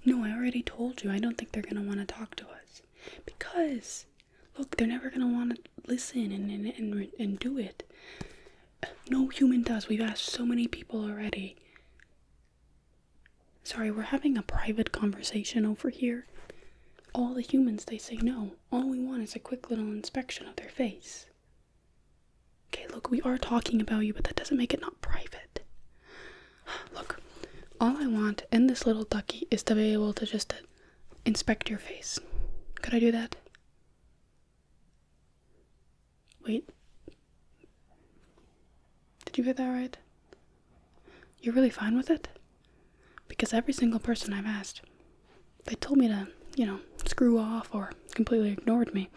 No, I already told you. I don't think they're gonna want to talk to us. Because, look, they're never gonna want to listen and do it. No human does. We've asked so many people already. Sorry, we're having a private conversation over here. All the humans, they say no. All we want is a quick little inspection of their face. Okay, look, we are talking about you, but that doesn't make it not private. Look, all I want in this little ducky is to be able to just inspect your face. Could I do that? Wait. Did you get that right? You're really fine with it? Because every single person I've asked, they told me to, screw off or completely ignored me.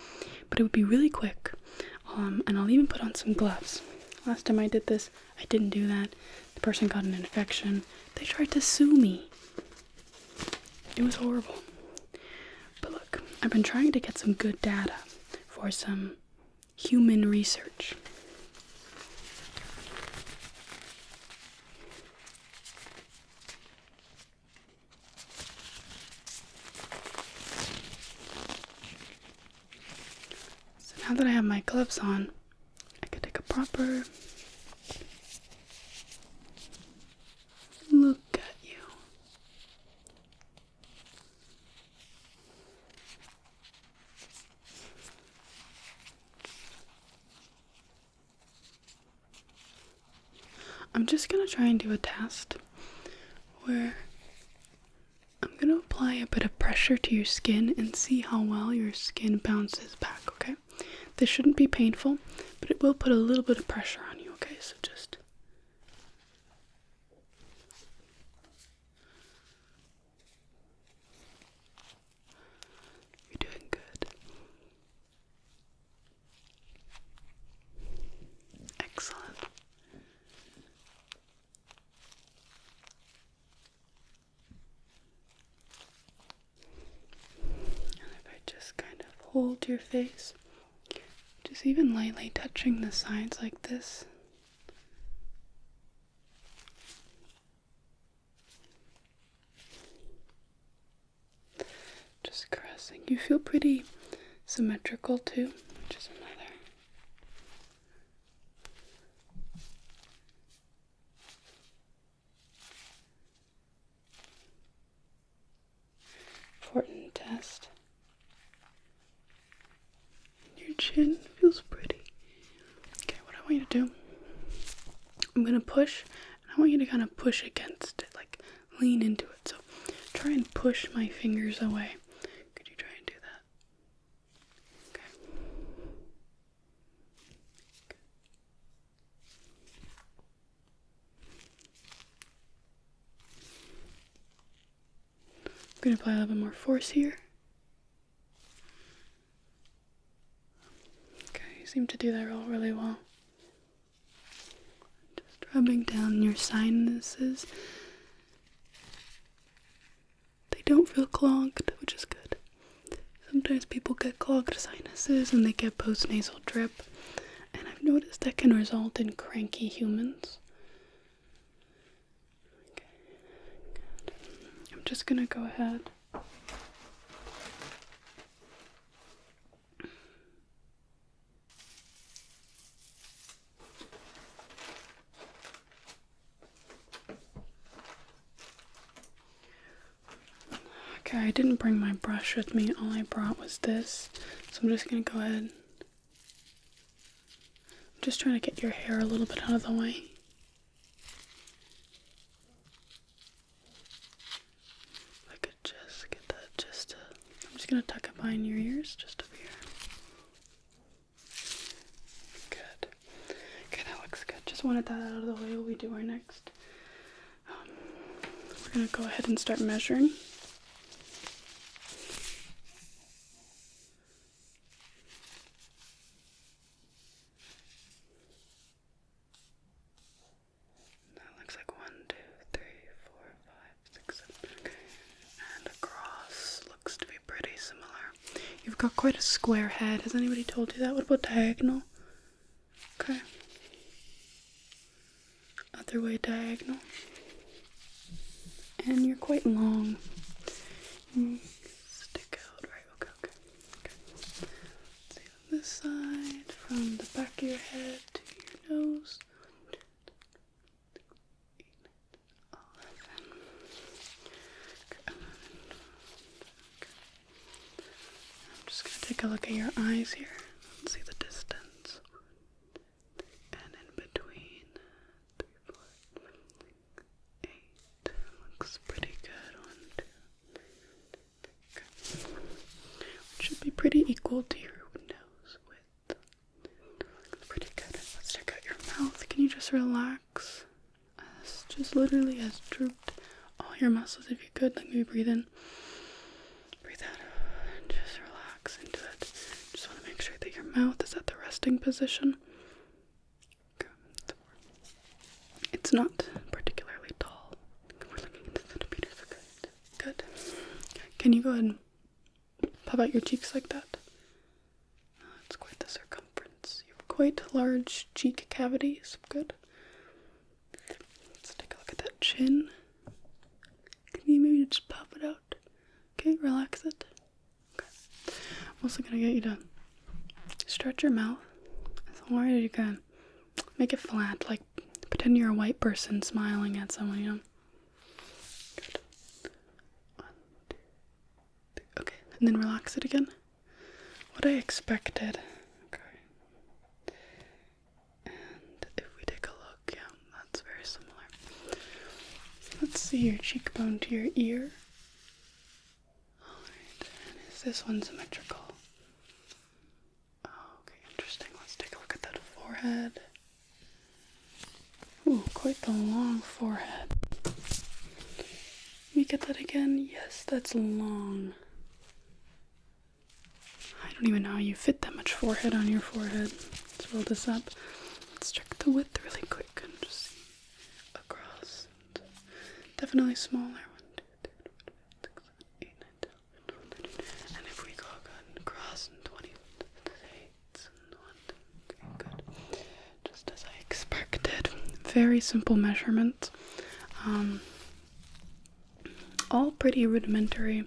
But it would be really quick. And I'll even put on some gloves. Last time I did this, I didn't do that. The person got an infection. They tried to sue me. It was horrible. But look, I've been trying to get some good data for some human research. So now that I have my gloves on, I can take a proper look at you. I'm just gonna try and do a test where I'm gonna apply a bit of pressure to your skin and see how well your skin bounces back, okay? This shouldn't be painful, but it will put a little bit of pressure on you, okay? So just... You're doing good. Excellent. And if I just kind of hold your face, just even lightly touching the sides like this. Just caressing. You feel pretty symmetrical too, which is another. Important test. Your chin feels pretty. Okay, what I want you to do, I'm gonna push, and I want you to kind of push against it, like lean into it. So try and push my fingers away. Could you try and do that? Okay. I'm gonna apply a little bit more force here. You seem to do that all really well. Just rubbing down your sinuses. They don't feel clogged, which is good. Sometimes people get clogged sinuses and they get post-nasal drip, and I've noticed that can result in cranky humans. Okay, good. I'm just gonna go ahead. Okay, I didn't bring my brush with me. All I brought was this. So I'm just gonna go ahead. I'm just trying to get your hair a little bit out of the way. If I could just get that I'm just gonna tuck it behind your ears, just over here. Good. Okay, that looks good. Just wanted that out of the way while we do our next. We're gonna go ahead and start measuring. Got quite a square head. Has anybody told you that? What about diagonal? Okay. Other way diagonal. And you're quite long. Stick out, right? Okay. Let's see on this side, from the back of your head to your nose. 11. Okay. I'm just gonna take a look at your eyes here. Let's see the distance. And in between, 3, 4, 8. Looks pretty good. 1, 2. Okay. Should be pretty equal to your nose width. Looks pretty good. Let's check out your mouth. Can you just relax? Just literally has drooped all your muscles if you could. Let me breathe in. Breathe out. And just relax into it. Just want to make sure that your mouth is at the resting position. Okay. It's not particularly tall. We're looking into centimeters. Good. Can you go ahead and puff out your cheeks like that? That's quite the circumference. You have quite large cheek cavities. Good. Let's take a look at that chin. Can you maybe just puff it out? Okay, relax it. Okay. I'm also gonna get you to stretch your mouth as hard as you can. Make it flat, like pretend you're a white person smiling at someone, you know? Good. 1, 2, 3. Okay, and then relax it again. What I expected. Okay. And if we take a look, yeah, that's very similar. Let's see your cheekbone to your ear. Alright, and is this one symmetrical? Oh, okay, interesting. Let's take a look at that forehead. Ooh, quite the long forehead. Let me get that again. Yes, that's long. I don't even know how you fit that much forehead on your forehead. Let's roll this up. Let's check the width really quick and just see across. Definitely smaller. 1, 2, 3, 4, 5, 6, 7, 8, 9, 10, 11, 12, 13. And if we go across and 20, 8, and 1, 2, okay, good. Just as I expected. Very simple measurements. All pretty rudimentary.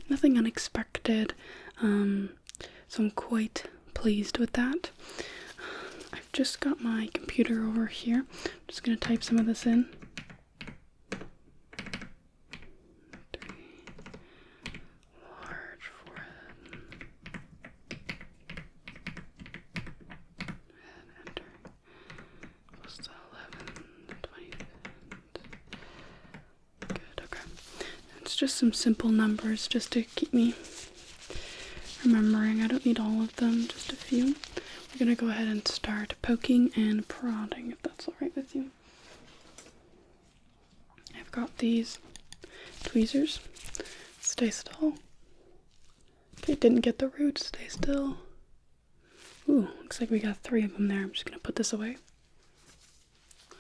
Nothing unexpected. So I'm quite pleased with that. I've just got my computer over here. I'm just going to type some of this in. 3, large forehead. And enter. Plus 11, 20. Good, okay. It's just some simple numbers just to keep me remembering. I don't need all of them, just a few. We're gonna go ahead and start poking and prodding, if that's alright with you. I've got these tweezers. Stay still. Okay, didn't get the root. Stay still. Ooh, looks like we got 3 of them there. I'm just gonna put this away.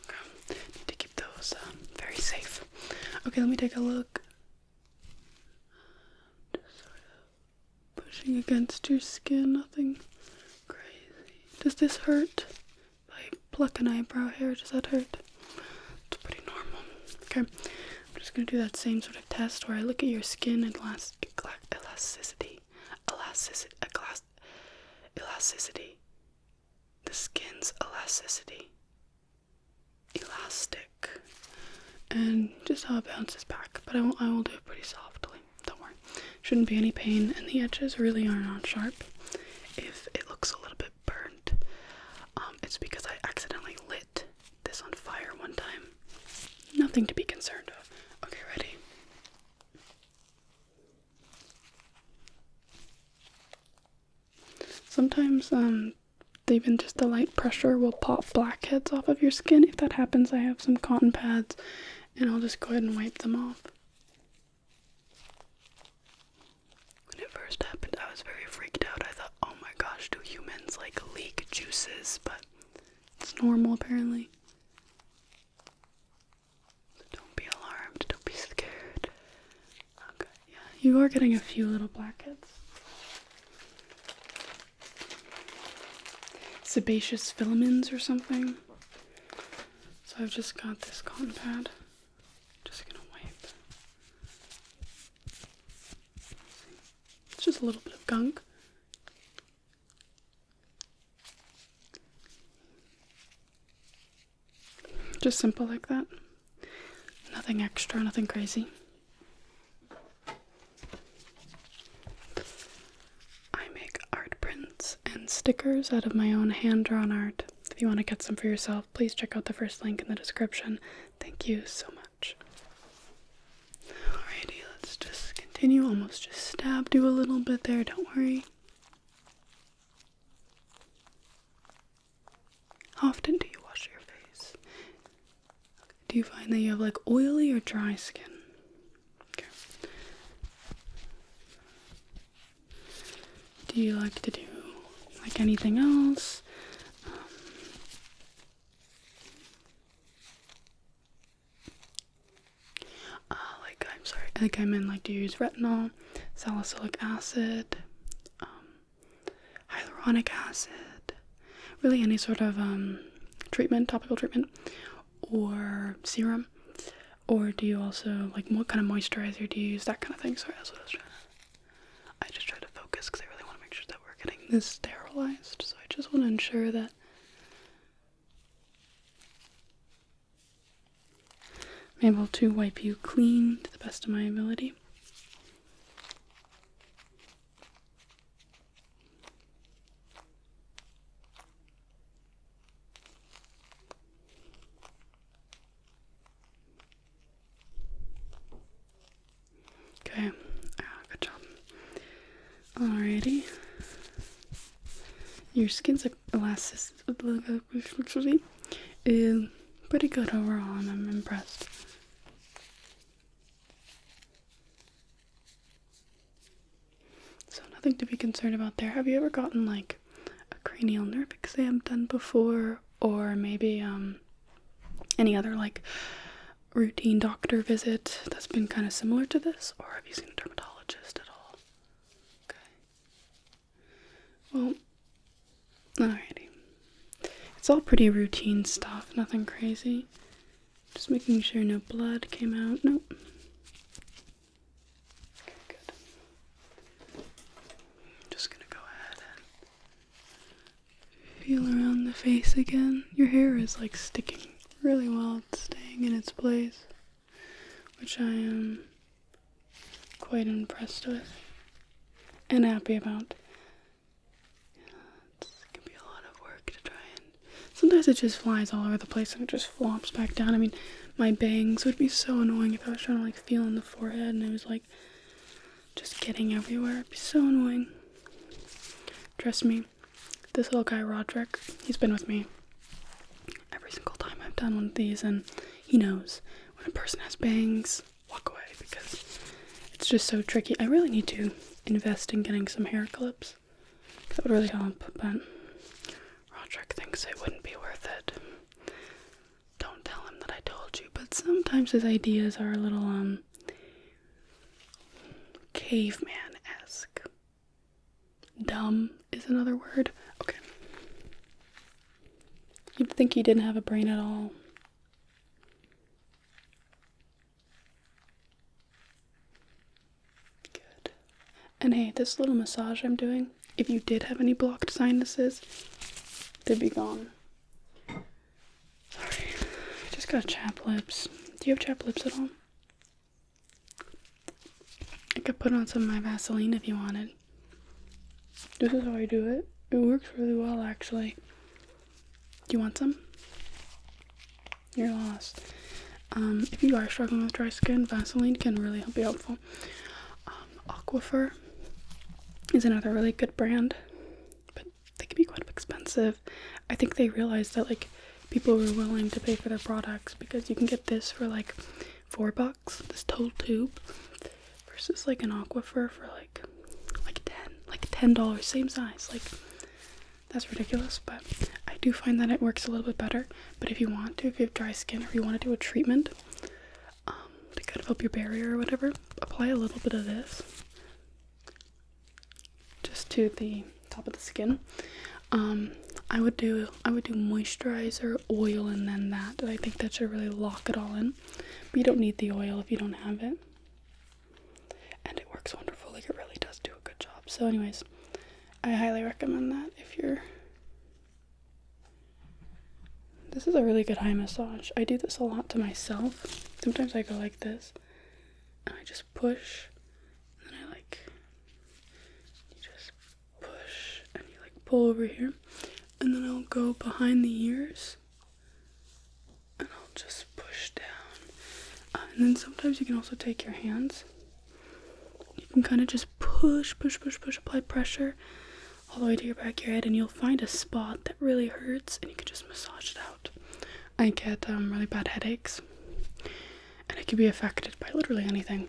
Okay, need to keep those very safe. Okay, let me take a look. Pushing against your skin, nothing crazy. Does this hurt? If I pluck an eyebrow hair, does that hurt? It's pretty normal. Okay, I'm just gonna do that same sort of test where I look at your skin and elasticity. The skin's elasticity. Elastic. And just how it bounces back. But I will do it pretty softly. Don't worry. Shouldn't be any pain, and the edges really are not sharp. If it looks a little bit burnt, it's because I accidentally lit this on fire one time. Nothing to be concerned of. Okay, ready? Sometimes, even just the light pressure will pop blackheads off of your skin. If that happens, I have some cotton pads, and I'll just go ahead and wipe them off. When it first happened, I was very freaked out. I thought, oh my gosh, do humans like leak juices? But it's normal apparently. So don't be alarmed, don't be scared. Okay, yeah, you are getting a few little blackheads. Sebaceous filaments or something. So I've just got this cotton pad. Just gonna wipe. just a little bit of gunk. Just simple like that. Nothing extra, nothing crazy. I make art prints and stickers out of my own hand-drawn art. If you want to get some for yourself, please check out the first link in the description. Thank you so much. Alrighty, let's just continue. Almost just stabbed you a little bit there, don't worry. How often do you wash your face? Do you find that you have like oily or dry skin? Okay. Do you like to do like anything else? Like I meant, like, do you use retinol, salicylic acid, hyaluronic acid, really any sort of treatment, topical treatment, or serum? Or do you also, like, what kind of moisturizer do you use, that kind of thing? Sorry, that's what I just try to focus because I really want to make sure that we're getting this sterilized. So I just want to ensure that I'm able to wipe you clean to the best of my ability. Okay, good job. Alrighty. Your skin's elasticity is pretty good overall, and I'm impressed. So nothing to be concerned about there. Have you ever gotten like a cranial nerve exam done before, or maybe any other like routine doctor visit that's been kind of similar to this, or have you seen a dermatologist at all? Okay. Well, alrighty. It's all pretty routine stuff, nothing crazy. Just making sure no blood came out. Nope. Okay, good. Just gonna go ahead and feel around the face again. Your hair is like sticking really well. It's staying in its place, which I am quite impressed with and happy about. It can be a lot of work to try and sometimes it just flies all over the place and it just flops back down. I mean, my bangs would be so annoying if I was trying to like feel on the forehead and it was like just getting everywhere. It'd be so annoying. Trust me, this little guy Roderick, he's been with me every single time I've done one of these, and he knows when a person has bangs, walk away, because it's just so tricky. I really need to invest in getting some hair clips. That would really help, but Roderick thinks it wouldn't be worth it. Don't tell him that I told you, but sometimes his ideas are a little, caveman-esque. Dumb is another word. Okay. You'd think he didn't have a brain at all. Good. And hey, this little massage I'm doing, if you did have any blocked sinuses, they'd be gone. Sorry. I just got chapped lips. Do you have chapped lips at all? I could put on some of my Vaseline if you wanted. This is how I do it. It works really well, actually. Do you want some? You're lost. If you are struggling with dry skin, Vaseline can really be helpful. Aquifer is another really good brand, but they can be quite expensive. I think they realized that like people were willing to pay for their products because you can get this for like $4, this total tube, versus like an Aquifer for like $10, same size. Like, that's ridiculous, but I do find that it works a little bit better. But if you want to, if you have dry skin or if you want to do a treatment to kind of help your barrier or whatever, apply a little bit of this just to the top of the skin. I would do moisturizer, oil, and then that. I think that should really lock it all in. But you don't need the oil if you don't have it. And it works wonderful. Like, it really does do a good job. So anyways, I highly recommend that if you're... This is a really good eye massage. I do this a lot to myself. Sometimes I go like this, and I just push, and then you just push, and you like pull over here, and then I'll go behind the ears, and I'll just push down. And then sometimes you can also take your hands. You can kind of just push, apply pressure all the way to your back of your head, and you'll find a spot that really hurts, and you can just massage it out. I get really bad headaches, and it can be affected by literally anything,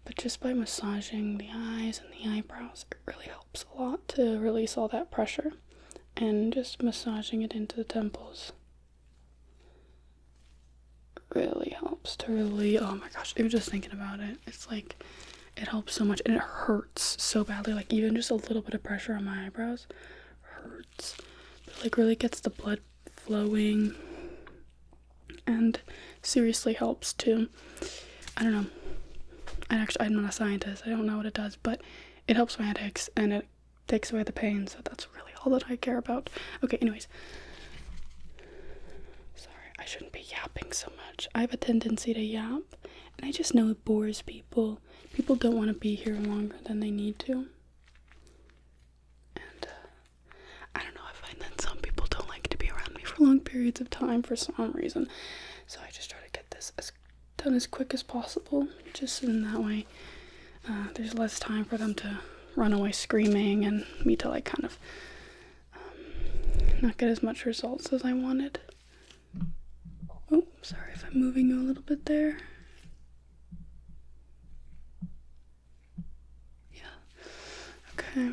but just by massaging the eyes and the eyebrows, it really helps a lot to release all that pressure, and just massaging it into the temples really helps to really, oh my gosh, even just thinking about it, it's like, it helps so much, and it hurts so badly, like even just a little bit of pressure on my eyebrows hurts, but like really gets the blood flowing, and seriously helps too. I don't know, I'm not a scientist, I don't know what it does, but it helps my headaches, and it takes away the pain, so that's really all that I care about. Okay, anyways, sorry, I shouldn't be yapping so much. I have a tendency to yap, and I just know it bores people. People don't want to be here longer than they need to. And, I don't know, I find that some people don't like to be around me for long periods of time for some reason. So I just try to get this done as quick as possible, just in that way there's less time for them to run away screaming and me to like kind of not get as much results as I wanted. Oh, sorry if I'm moving you a little bit there. Okay.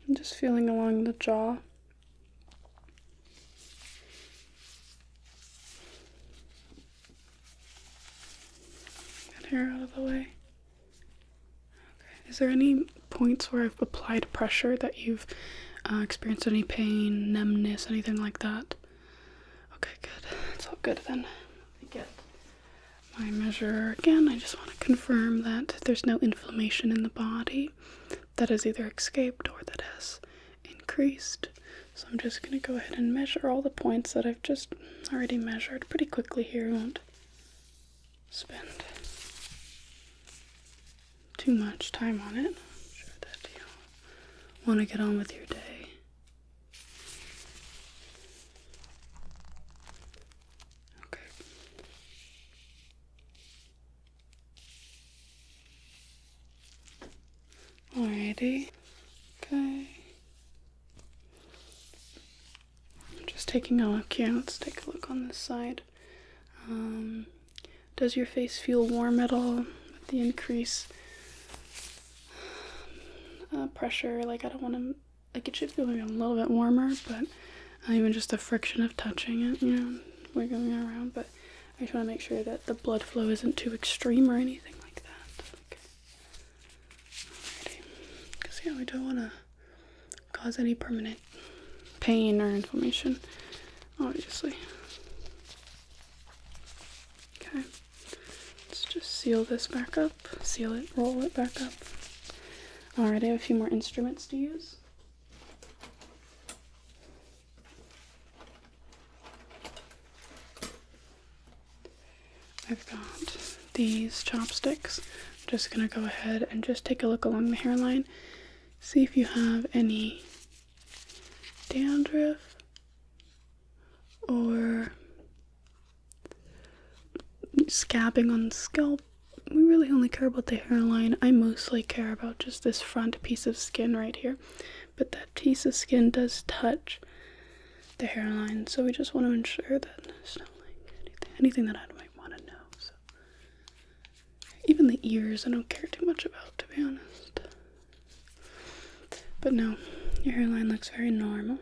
I'm just feeling along the jaw. Get hair out of the way. Okay. Is there any points where I've applied pressure that you've experienced any pain, numbness, anything like that? Okay, good. It's all good then. I get my measure again. I just want to confirm that there's no inflammation in the body that has either escaped or that has increased. So I'm just going to go ahead and measure all the points that I've just already measured pretty quickly here. I won't spend too much time on it. I'm sure that you want to get on with your day. Alrighty. Okay. I'm just taking a look here. Let's take a look on this side. Does your face feel warm at all with the increase pressure? Like I don't want to, like it should feel maybe a little bit warmer, but even just the friction of touching it, you know, wiggling around. But I just want to make sure that the blood flow isn't too extreme or anything like that. Okay. Alrighty. Because yeah, we don't want to cause any permanent pain or inflammation, obviously. Okay. Let's just seal this back up. Seal it, roll it back up. Alright, I have a few more instruments to use. I've got these chopsticks. I'm just gonna go ahead and just take a look along the hairline. See if you have any dandruff or scabbing on the scalp. We really only care about the hairline. I mostly care about just this front piece of skin right here, but that piece of skin does touch the hairline, so we just want to ensure that there's not like anything that I might want to know. So even the ears I don't care too much about, to be honest. But no, your hairline looks very normal.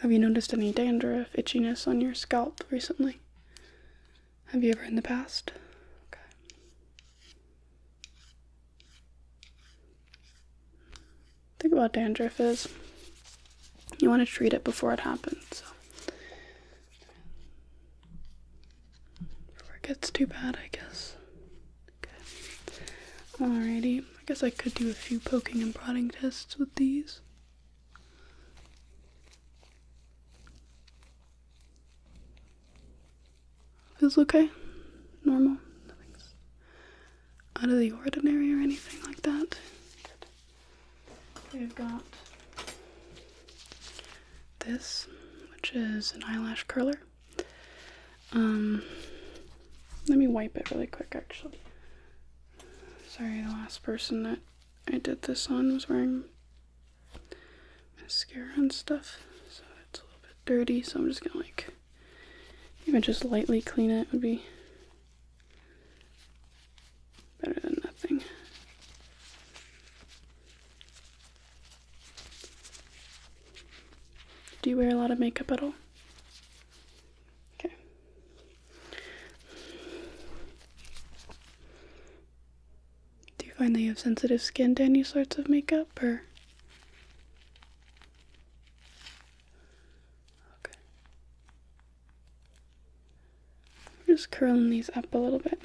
Have you noticed any dandruff, itchiness on your scalp recently? Have you ever in the past? Okay. The thing about dandruff is you want to treat it before it happens. So gets too bad, I guess. Okay. Alrighty. I guess I could do a few poking and prodding tests with these. Feels okay? Normal? Nothing's out of the ordinary or anything like that? Good. We've got this, which is an eyelash curler. Let me wipe it really quick, actually. Sorry, the last person that I did this on was wearing mascara and stuff, so it's a little bit dirty, so I'm just gonna even just lightly clean it would be better than nothing. Do you wear a lot of makeup at all? Okay. Do you find that you have sensitive skin to any sorts of makeup, or? Okay. I'm just curling these up a little bit.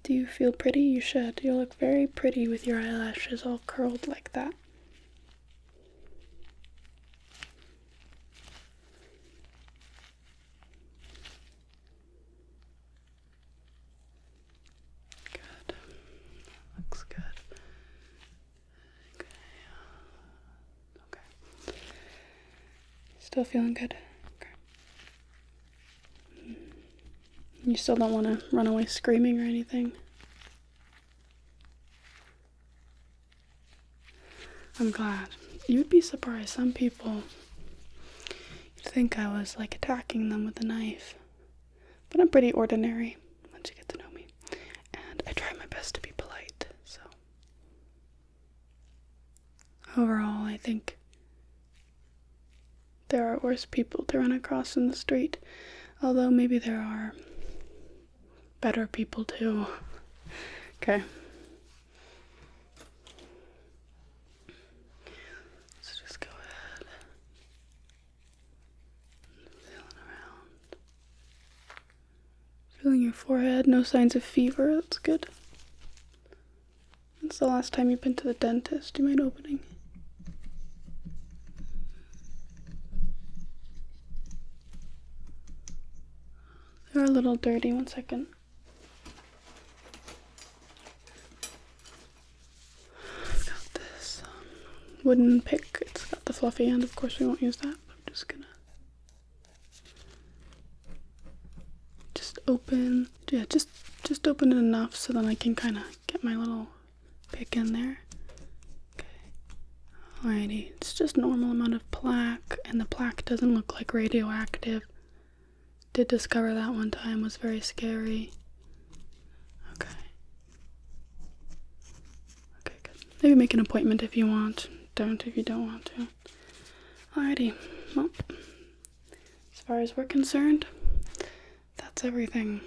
Do you feel pretty? You should. You look very pretty with your eyelashes all curled like that. Good. Looks good. Okay. Still feeling good? Okay. You still don't want to run away screaming or anything? I'm glad. You'd be surprised. Some people, you'd think I was like attacking them with a knife. But I'm pretty ordinary once you get to know me. And I try my best to be polite, so. Overall, I think there are worse people to run across in the street. Although maybe there are better people too. Okay. Let's just go ahead. Feeling around. Feeling your forehead. No signs of fever. That's good. When's the last time you've been to the dentist? Do you mind opening? They're a little dirty. 1 second. I've got this wooden pick. It's got the fluffy end. Of course, we won't use that. I'm just gonna open. Yeah, just open it enough so then I can kind of get my little pick in there. Okay. Alrighty. It's just normal amount of plaque, and the plaque doesn't look like radioactive. Did discover that one time, was very scary. Okay. Okay, good. Maybe make an appointment if you want. Don't if you don't want to. Alrighty. Well, as far as we're concerned, that's everything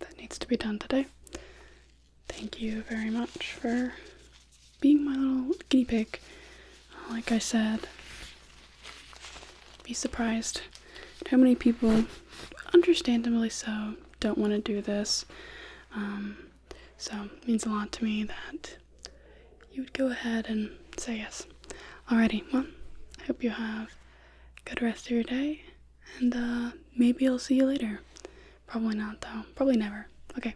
that needs to be done today. Thank you very much for being my little guinea pig. Like I said, be surprised at how many people, understandably so, don't want to do this. So it means a lot to me that you would go ahead and say yes. Alrighty, well, I hope you have a good rest of your day, and maybe I'll see you later. Probably not, though. Probably never. Okay,